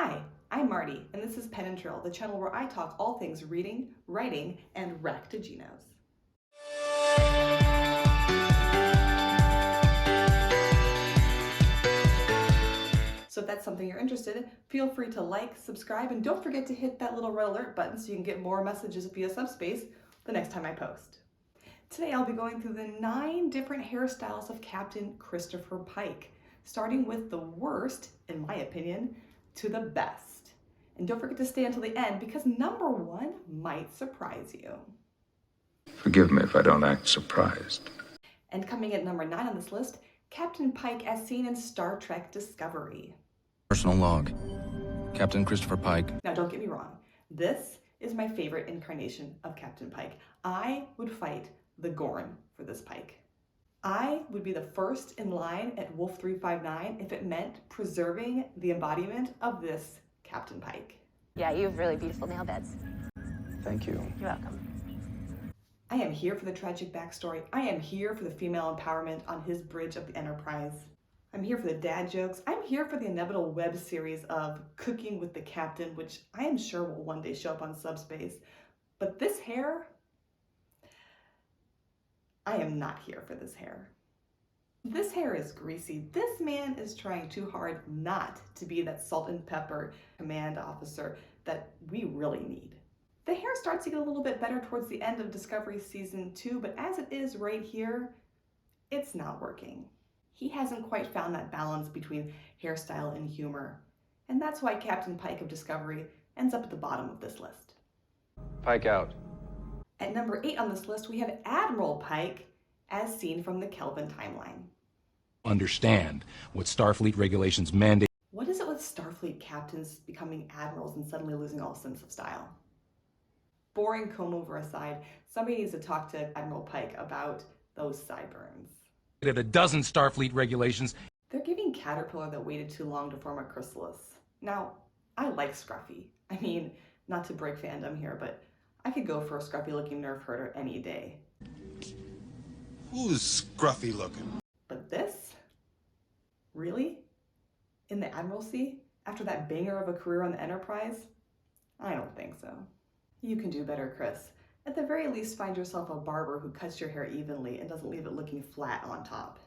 Hi, I'm Marty, and this is Pen and Trill, the channel where I talk all things reading, writing, and rectaginos. So if that's something you're interested in, feel free to like, subscribe, and don't forget to hit that little red alert button so you can get more messages via Subspace the next time I post. Today I'll be going through the 9 different hairstyles of Captain Christopher Pike, starting with the worst, in my opinion, to the best. And don't forget to stay until the end because number 1 might surprise you. Forgive me if I don't act surprised. And coming at number 9 on this list, Captain Pike as seen in Star Trek Discovery. Personal log. Captain Christopher Pike. Now don't get me wrong, this is my favorite incarnation of Captain Pike. I would fight the Gorn for this Pike. I would be the first in line at Wolf 359 if it meant preserving the embodiment of this Captain Pike. Yeah, you have really beautiful nail beds. Thank you. You're welcome. I am here for the tragic backstory. I am here for the female empowerment on his bridge of the Enterprise. I'm here for the dad jokes. I'm here for the inevitable web series of Cooking with the Captain, which I am sure will one day show up on Subspace. But this hair, I am not here for this hair. This hair is greasy. This man is trying too hard not to be that salt and pepper command officer that we really need. The hair starts to get a little bit better towards the end of Discovery Season 2, but as it is right here, it's not working. He hasn't quite found that balance between hairstyle and humor, and that's why Captain Pike of Discovery ends up at the bottom of this list. Pike out. At number 8 on this list, we have Admiral Pike as seen from the Kelvin timeline. Understand what Starfleet regulations mandate. What is it with Starfleet captains becoming admirals and suddenly losing all sense of style? Boring comb-over aside, somebody needs to talk to Admiral Pike about those sideburns. At a dozen Starfleet regulations. They're giving Caterpillar that waited too long to form a chrysalis. Now, I like Scruffy. I mean, not to break fandom here, but I could go for a scruffy-looking nerf herder any day. Who's scruffy looking? But this? Really? In the Admiralty? After that banger of a career on the Enterprise? I don't think so. You can do better, Chris. At the very least, find yourself a barber who cuts your hair evenly and doesn't leave it looking flat on top.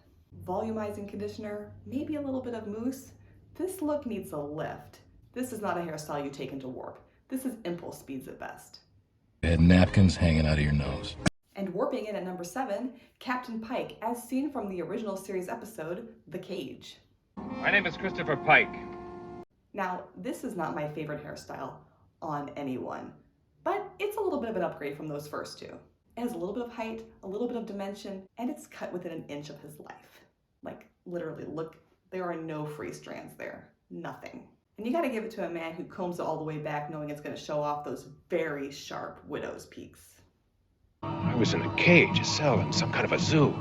Volumizing conditioner, maybe a little bit of mousse. This look needs a lift. This is not a hairstyle you take into warp. This is impulse speeds at best. Had napkins hanging out of your nose. And warping in at number 7, Captain Pike, as seen from the original series episode, The Cage. My name is Christopher Pike. Now, this is not my favorite hairstyle on anyone, but it's a little bit of an upgrade from those first 2. It has a little bit of height, a little bit of dimension, and it's cut within an inch of his life. Like, literally, look, there are no free strands there. Nothing. And you gotta give it to a man who combs it all the way back knowing it's gonna show off those very sharp widow's peaks. I was in a cage, a cell, in some kind of a zoo.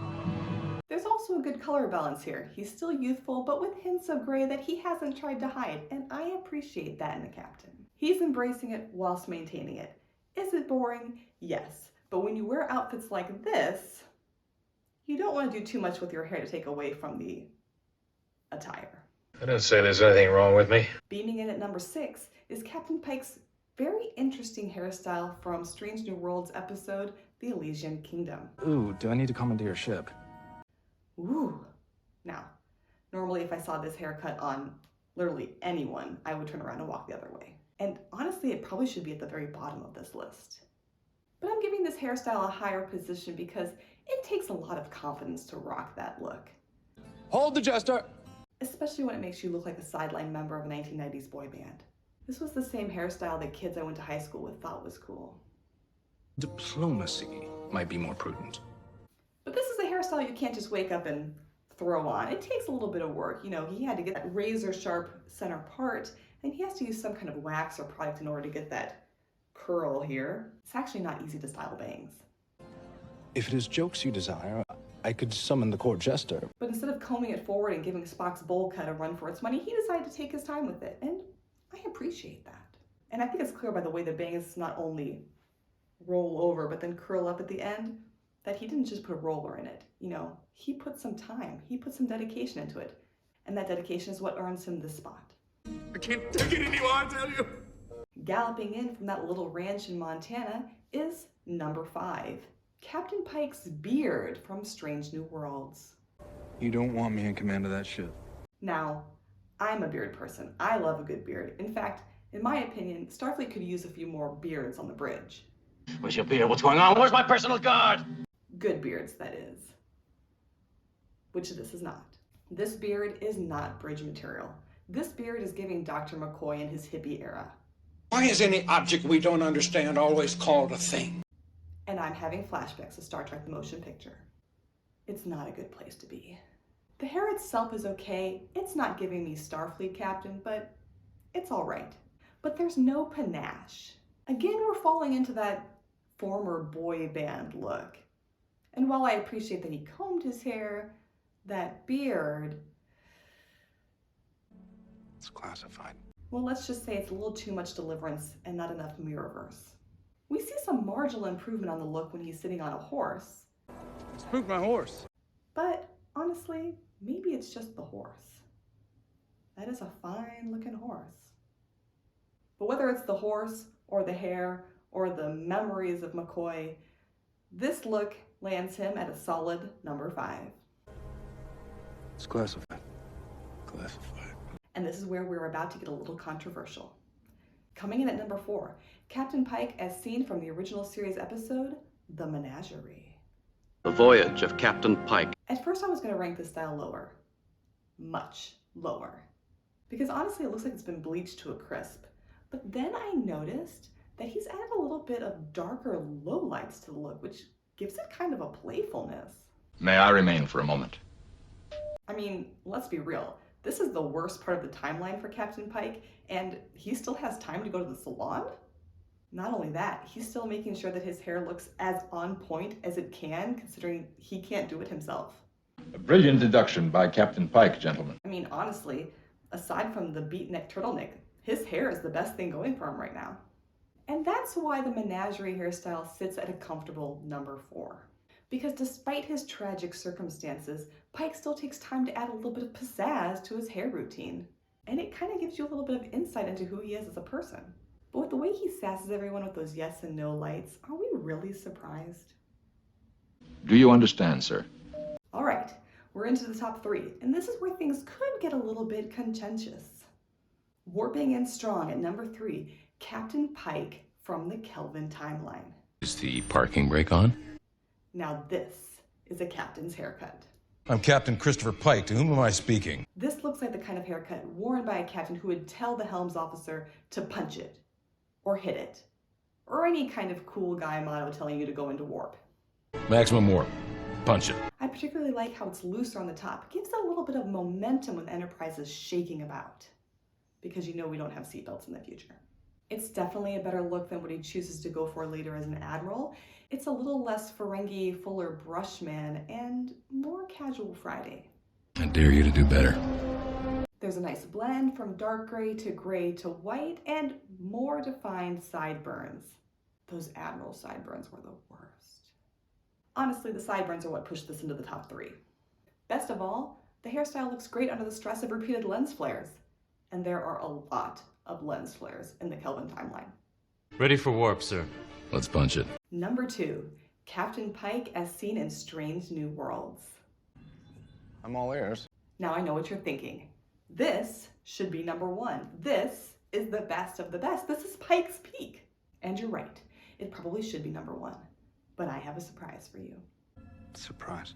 There's also a good color balance here. He's still youthful, but with hints of gray that he hasn't tried to hide, and I appreciate that in the Captain. He's embracing it whilst maintaining it. Is it boring? Yes. But when you wear outfits like this, you don't want to do too much with your hair to take away from the attire. I don't say there's anything wrong with me. Beaming in at number 6 is Captain Pike's very interesting hairstyle from Strange New Worlds episode, The Elysian Kingdom. Ooh, do I need to commandeer your ship? Ooh. Now, normally if I saw this haircut on literally anyone, I would turn around and walk the other way. And honestly, it probably should be at the very bottom of this list. But I'm giving this hairstyle a higher position because it takes a lot of confidence to rock that look. Hold the jester! Especially when it makes you look like a sideline member of a 1990s boy band. This was the same hairstyle that kids I went to high school with thought was cool. Diplomacy might be more prudent. But this is a hairstyle you can't just wake up and throw on. It takes a little bit of work. You know, he had to get that razor sharp center part, and he has to use some kind of wax or product in order to get that curl here. It's actually not easy to style bangs. If it is jokes you desire, I could summon the court jester. But instead of combing it forward and giving Spock's bowl cut a run for its money, he decided to take his time with it, and I appreciate that. And I think it's clear by the way the bangs not only roll over, but then curl up at the end, that he didn't just put a roller in it. You know, he put some time, he put some dedication into it. And that dedication is what earns him this spot. I can't take it anymore, I tell you. Galloping in from that little ranch in Montana is number 5, Captain Pike's beard from Strange New Worlds. You don't want me in command of that ship. Now, I'm a beard person. I love a good beard. In fact, in my opinion, Starfleet could use a few more beards on the bridge. Where's your beard? What's going on? Where's my personal guard? Good beards, that is. Which this is not. This beard is not bridge material. This beard is giving Dr. McCoy in his hippie era. Why is any object we don't understand always called a thing? And I'm having flashbacks of Star Trek the Motion Picture. It's not a good place to be. The hair itself is okay. It's not giving me Starfleet captain, but it's all right. But there's no panache. Again, we're falling into that former boy band look. And while I appreciate that he combed his hair, that beard... It's classified. Well, let's just say it's a little too much Deliverance and not enough Mirrorverse. We see some marginal improvement on the look when he's sitting on a horse. Spook my horse. But honestly, maybe it's just the horse. That is a fine looking horse. But whether it's the horse or the hair or the memories of McCoy, this look lands him at a solid number 5. It's classified. Classified. And this is where we're about to get a little controversial. Coming in at number 4, Captain Pike as seen from the original series episode, The Menagerie. The Voyage of Captain Pike. At first I was going to rank this style lower. Much lower. Because honestly it looks like it's been bleached to a crisp. But then I noticed that he's added a little bit of darker lowlights to the look, which gives it kind of a playfulness. May I remain for a moment? I mean, let's be real. This is the worst part of the timeline for Captain Pike, and he still has time to go to the salon? Not only that, he's still making sure that his hair looks as on point as it can, considering he can't do it himself. A brilliant deduction by Captain Pike, gentlemen. I mean, honestly, aside from the beatnik turtleneck, his hair is the best thing going for him right now. And that's why the menagerie hairstyle sits at a comfortable number 4. Because despite his tragic circumstances, Pike still takes time to add a little bit of pizzazz to his hair routine. And it kind of gives you a little bit of insight into who he is as a person. But with the way he sasses everyone with those yes and no lights, are we really surprised? Do you understand, sir? All right, we're into the top 3, and this is where things could get a little bit contentious. Warping in strong at number 3, Captain Pike from the Kelvin timeline. Is the parking brake on? Now this is a captain's haircut. I'm Captain Christopher Pike. To whom am I speaking? This looks like the kind of haircut worn by a captain who would tell the helms officer to punch it, or hit it, or any kind of cool guy motto telling you to go into warp. Maximum warp. Punch it. I particularly like how it's looser on the top. It gives it a little bit of momentum when Enterprise is shaking about, because you know we don't have seatbelts in the future. It's definitely a better look than what he chooses to go for later as an admiral. It's a little less Ferengi, fuller brushman, and more casual Friday. I dare you to do better. There's a nice blend from dark gray to white, and more defined sideburns. Those admiral sideburns were the worst. Honestly, the sideburns are what pushed this into the top 3. Best of all, the hairstyle looks great under the stress of repeated lens flares. And there are a lot of lens flares in the Kelvin timeline. Ready for warp, sir. Let's punch it. Number 2, Captain Pike as seen in Strange New Worlds. I'm all ears. Now I know what you're thinking. This should be number 1. This is the best of the best. This is Pike's peak. And you're right. It probably should be number 1. But I have a surprise for you. Surprise.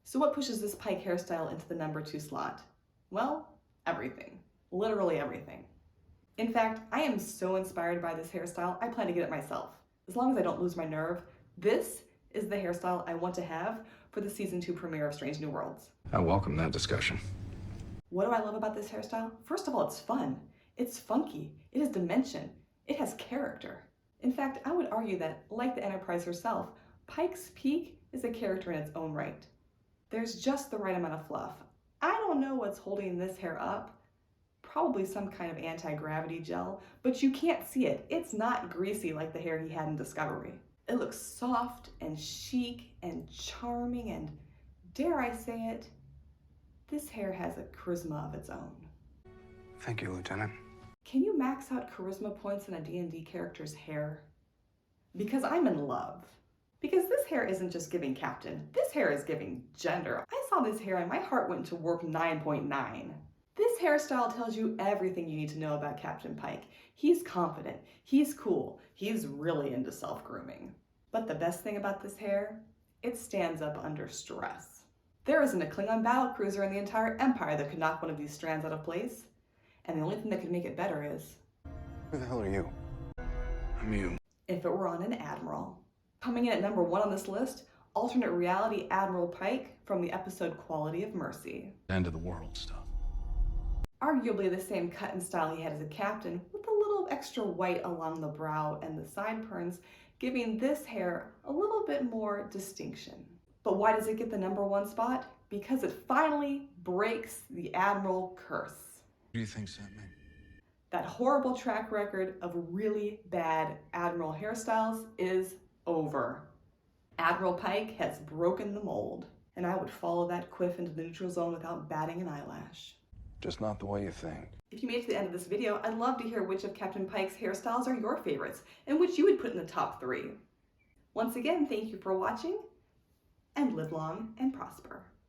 So what pushes this Pike hairstyle into the number 2 slot? Well, everything. Literally everything. In fact, I am so inspired by this hairstyle, I plan to get it myself. As long as I don't lose my nerve, this is the hairstyle I want to have for the season 2 premiere of Strange New Worlds. I welcome that discussion. What do I love about this hairstyle? First of all, it's fun. It's funky. It has dimension. It has character. In fact, I would argue that, like the Enterprise herself, Pike's peak is a character in its own right. There's just the right amount of fluff. I don't know what's holding this hair up. Probably some kind of anti-gravity gel, but you can't see it. It's not greasy like the hair he had in Discovery. It looks soft and chic and charming and, dare I say it, this hair has a charisma of its own. Thank you, Lieutenant. Can you max out charisma points in a D&D character's hair? Because I'm in love. Because this hair isn't just giving captain, this hair is giving gender. I saw this hair and my heart went to warp 9.9. This hairstyle tells you everything you need to know about Captain Pike. He's confident, he's cool, he's really into self-grooming. But the best thing about this hair, it stands up under stress. There isn't a Klingon battlecruiser in the entire Empire that could knock one of these strands out of place. And the only thing that could make it better is... Who the hell are you? I'm you. if it were on an admiral. Coming in at number 1 on this list, alternate reality Admiral Pike from the episode Quality of Mercy. End of the world stuff. Arguably the same cut and style he had as a captain, with a little extra white along the brow and the sideburns, giving this hair a little bit more distinction. But why does it get the number 1 spot? Because it finally breaks the Admiral curse. Who do you think sent me? That horrible track record of really bad Admiral hairstyles is over. Admiral Pike has broken the mold, and I would follow that quiff into the neutral zone without batting an eyelash. Just not the way you think. If you made it to the end of this video, I'd love to hear which of Captain Pike's hairstyles are your favorites, and which you would put in the top 3. Once again, thank you for watching, and live long and prosper.